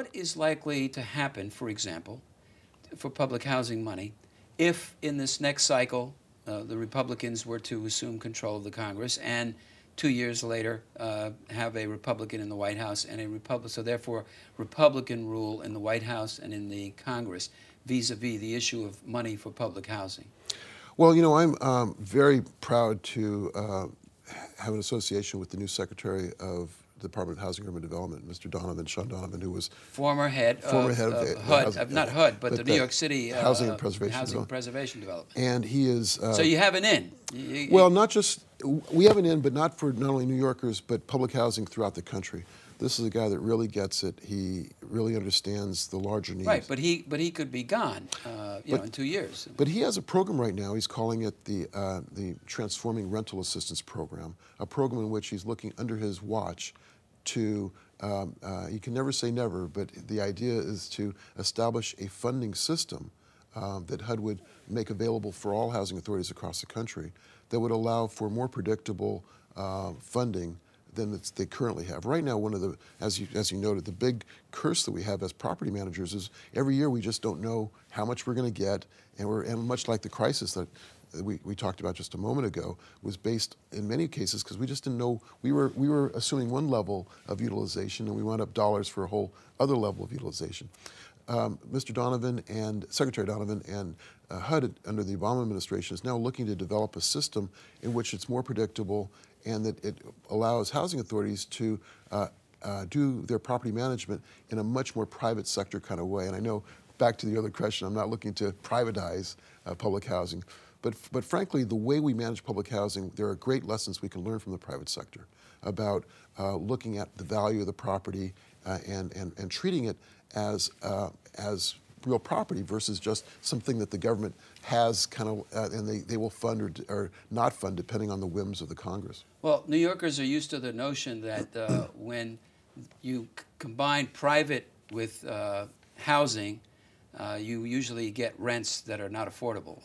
what is likely to happen, for example, for public housing money, if in this next cycle the Republicans were to assume control of the Congress and 2 years later have a Republican in the White House and so therefore Republican rule in the White House and in the Congress vis-a-vis the issue of money for public housing? Well, you know, I'm very proud to have an association with the new Secretary of the Department of Housing and Urban Development, Mr. Donovan, Sean Donovan, who was former head of HUD, not HUD, but the New York City Housing and Preservation Development. And he is... so you have an in? Well, not just... We have an in, but not for not only New Yorkers, but public housing throughout the country. This is a guy that really gets it. He really understands the larger needs. Right, but he could be gone, you know, in 2 years. But he has a program right now. He's calling it the Transforming Rental Assistance Program, a program in which he's looking under his watch to, you can never say never, but the idea is to establish a funding system that HUD would make available for all housing authorities across the country that would allow for more predictable funding than they currently have. Right now, one of the, as you noted, the big curse that we have as property managers is every year we just don't know how much we're going to get, and much like the crisis that we talked about just a moment ago, was based in many cases because we just didn't know. We were assuming one level of utilization, and we wound up dollars for a whole other level of utilization. Mr. Donovan and Secretary Donovan and HUD under the Obama administration is now looking to develop a system in which it's more predictable and that it allows housing authorities to do their property management in a much more private sector kind of way. And I know, back to the other question, I'm not looking to privatize public housing. But frankly, the way we manage public housing, there are great lessons we can learn from the private sector about looking at the value of the property and treating it as real property versus just something that the government has kind of, and they will fund or not fund depending on the whims of the Congress. Well, New Yorkers are used to the notion that when you combine private with housing, you usually get rents that are not affordable.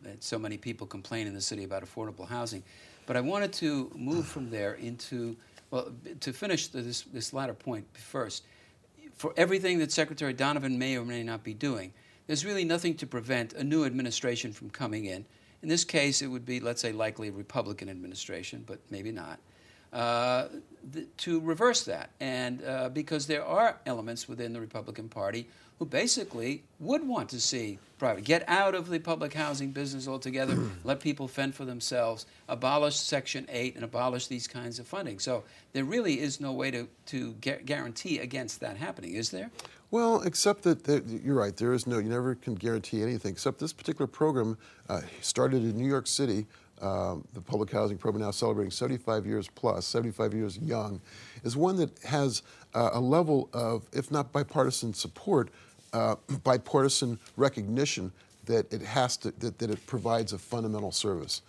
And so many people complain in the city about affordable housing. But I wanted to move from there into, well, to finish this latter point first. For everything that Secretary Donovan may or may not be doing, there's really nothing to prevent a new administration from coming in. In this case, it would be, let's say, likely a Republican administration, but maybe not, to reverse that. And because there are elements within the Republican Party who basically would want to see private, get out of the public housing business altogether, let people fend for themselves, abolish Section 8 and abolish these kinds of funding. So there really is no way to guarantee against that happening, is there? Well, except that you're right, there is no, you never can guarantee anything, except this particular program started in New York City. The public housing program, now celebrating 75 years plus, 75 years young, is one that has a level of, if not bipartisan support, bipartisan recognition that it has to, that it provides a fundamental service.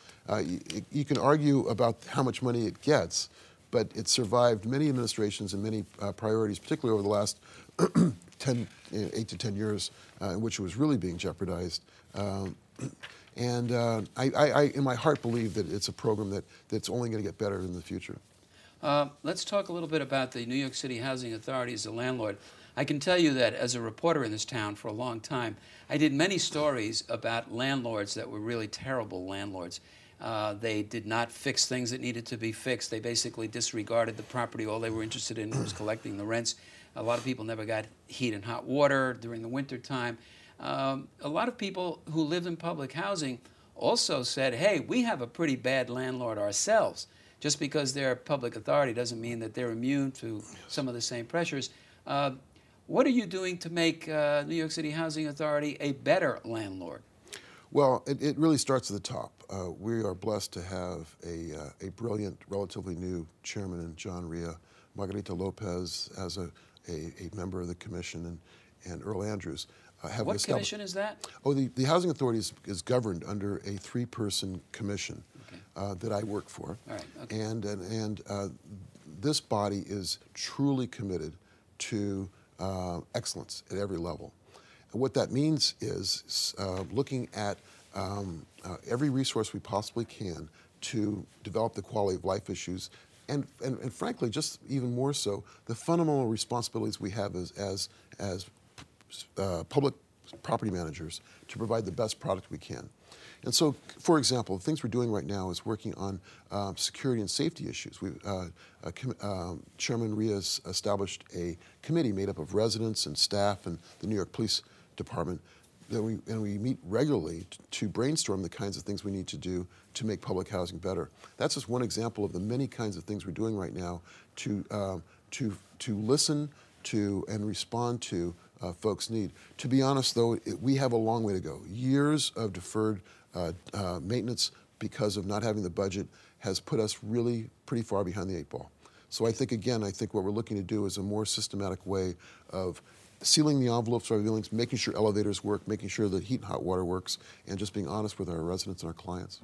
You can argue about how much money it gets, but it survived many administrations and many priorities, particularly over the last 8 to 10 years, in which it was really being jeopardized. And I, in my heart, believe that it's a program that's only going to get better in the future. Let's talk a little bit about the New York City Housing Authority as a landlord. I can tell you that as a reporter in this town for a long time, I did many stories about landlords that were really terrible landlords. They did not fix things that needed to be fixed. They basically disregarded the property. All they were interested in was collecting the rents. A lot of people never got heat and hot water during the winter time. A lot of people who lived in public housing also said, hey, we have a pretty bad landlord ourselves. Just because they're a public authority doesn't mean that they're immune to some of the same pressures. What are you doing to make New York City Housing Authority a better landlord? Well, it really starts at the top. We are blessed to have a brilliant, relatively new chairman in John Ria, Margarita Lopez as a member of the commission, and Earl Andrews. What commission is that? Oh, the Housing Authority is governed under a 3-person commission that I work for. All right. Okay. And this body is truly committed to excellence at every level. And what that means is looking at every resource we possibly can to develop the quality of life issues and frankly, just even more so, the fundamental responsibilities we have as public property managers to provide the best product we can. And so, for example, the things we're doing right now is working on security and safety issues. Chairman Riaz established a committee made up of residents and staff and the New York Police Department, and we meet regularly to brainstorm the kinds of things we need to do to make public housing better. That's just one example of the many kinds of things we're doing right now to listen to and respond to folks' need. To be honest, though, we have a long way to go. Years of deferred maintenance because of not having the budget has put us really pretty far behind the 8 ball. So I think what we're looking to do is a more systematic way of sealing the envelopes of our buildings, making sure elevators work, making sure that heat and hot water works, and just being honest with our residents and our clients.